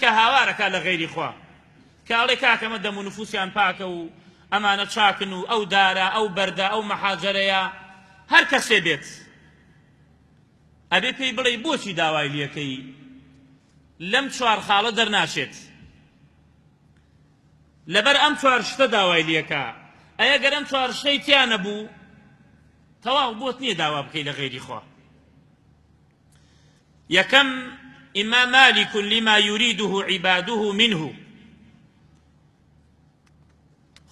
کە هاوارەکە لە غەیری خوا کاڵێ کاکەمە دەم و نفوسیان پاکە و ئەمانە چاکن و ئەو دارە ئەو بەردە ئەو مەحاجەرەیە هەر کەسێ بێت ئەبێ پێی بڵێ بۆچی داوای لێکەی لەم چوار خاڵە دەرناچێت لەبەر ئەم چوار شتە داوای لێکە ئەگەر ئەم چوار شتەی تیا نەبوو تەواو بۆت نییە داوا بکەی لە غەیری خوا یەکەم ئیما مالك لما يريده عباده منه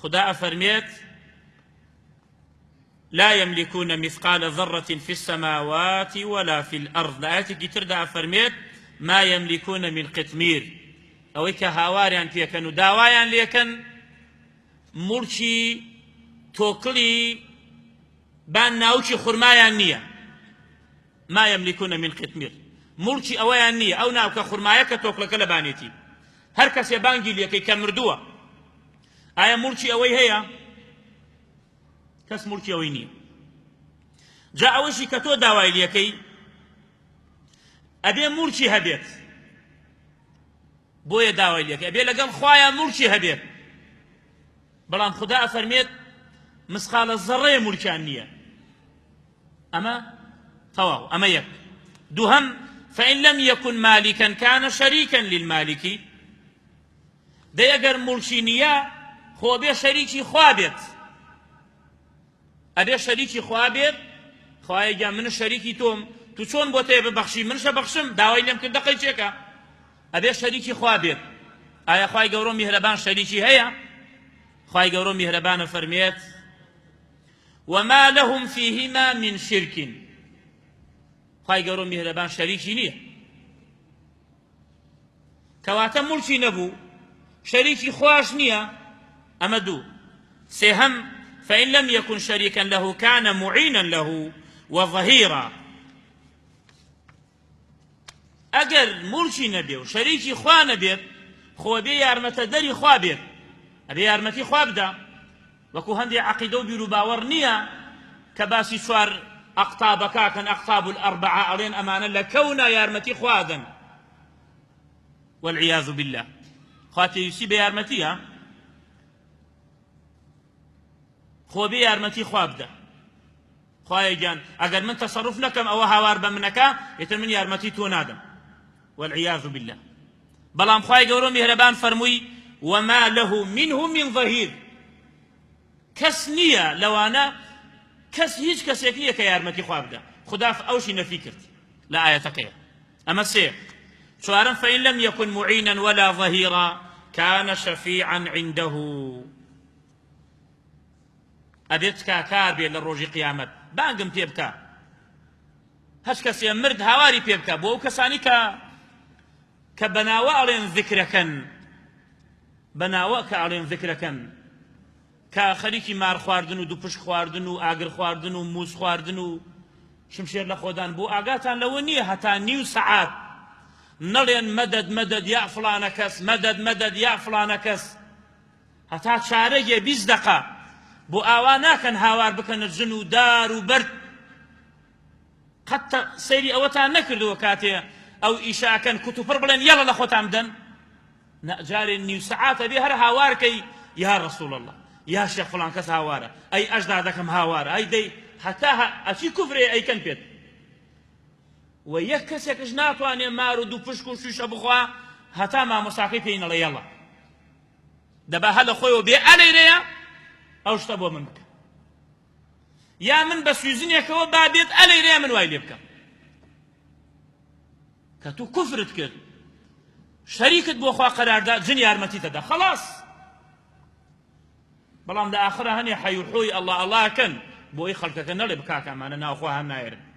خدا أفرميت لا يملكون مثقال ذرة في السماوات ولا في الأرض لآياتك ترد أفرميت ما يملكون من قطمير أويك هاواريان فيكن وداوايان ليكن مرشي توكلي بان ناوشي خرمايان نية ما يملكون من قطمير مرشي أويان نية أو ناوك خرمايك توكلك لبانيتي هركس يبانجي ليكي كمردوه ئایا مورچی ئەوەی هەیە کەس مورچی ئەوەی نییە جا ئەوەشی کە تۆ داوای لێکەی ئەبێ مورچی هەبێت بۆیە داوای لێکەی ئەبێ لەگەڵ خوایە مورچی هەبێت بەڵام خدا ئەفەرمێت مسخالە زەڕەیە مورچیان نییە ئەمە تەواو ئەمە یەک دووهەم فإن لم يكن مالكا كان شريكا للمالك دەی ئەگەر مورچی نییە خۆ بێ شەریکی خوا بێت ئەبێ شەریکی خوا بێت خوایە گیان منە شەریکی تۆم تو چۆن بۆ تێ ببەخشی منشە بەخشم داوای لێم کرد دەقەی چێکە ئەبێ شەریکی خوا بێت ئایا خوای گەورە میهرەبان شەریکی هەیە خوای گەورە میهرەبانە فەرمێت وما لهم فيهما من شرك خوای گەورە میهرەبان شەریکی نییە کەواتە مورچی نەبوو شريكي خواش نية أما دو سهم فإن لم يكن شريكا له كان معينا له وظهيرا أجر مرشي نبي وشريكي خوا نبي خو بي يارمة دري خوا بي أبي يارمتي خوا بدا وكو هندي عقيدو بيرو باور نية كباسي شوار أقطاب كاكن أقطاب الأربعة أرين أمانا لكونا يارمتي خوادا والعياذ بالله خاطر يسي بيارمتيها خو بيارمتي خوابدا خواهي جان اگر من تصرف لكم او هاوار بمنكا يتر من يارمتي تونادم والعياذ بالله بلام خواهي قولوا مهربان فرموي وما له منه من ظهير كسنية لو انا كس هيج كسيكية كيارمتي خوابدا خدا اوشي نفكرت لا آياتك اما السير شوارا فإن لم يكن معينا ولا ظهيرا كان شفيعا عنده أبيت كار بين الروج قيامت بانقم تيبكا هش كسي مرد هواري بيبكا بو كساني كبناوالين ذكركن بناوالين ذكركن كخليكي مار خواردنو دو پش خواردنو آگر خواردنو موز خواردنو شمشير لخودان بو آقاتان لونية حتى نيو ساعات نڵێن مەدەد مەدەد یا فڵانە کەس مەدەد مەدەد یا فڵانە کەس هەتا چارەیە 20 دقە بۆ ئاوا ناکەن هاوار بکەنە ژن و دار و بەرد قەت سەیری ئەوەتان نەکردووە کاتێ ئەو ئیشاکەن کوت و پڕ بڵێن یەڵە لە خۆتان بدەن جارێ نیو سەعاتە بێ هەر هاوارکەی یا ڕەسوڵ الله یا شێخ فڵان کەس هاوارە ئەی ئەشدا دەکەم هاوارە ئەی دەی هەتا ئەچی کوفرێ ئەیکەن پێت و یەک کەسێکش ناتوانێ مار و دوو پشک و شیشە بخوا هەتا مامۆستاکەی پێی نەڵێ یەڵە دەبا هە لە خۆیەوە بێ ئەلێرەیە ئەو شتە بۆ من بکە یا من بە سوێزنێکەوە با بێت ئەلێرەیە من وای لێ بکەم کە توو کوفرت کرد شەریکت بۆ خوا قەراردا جن یارمەتی دەدا خەڵاس بەڵام لە ئاخرە هەنێ حەی و حۆی ئەڵڵا ئەڵڵاکەن بۆ ئەی خەڵکەکە نەڵێ بکاکەمانە ناوخوا هەم نایێرن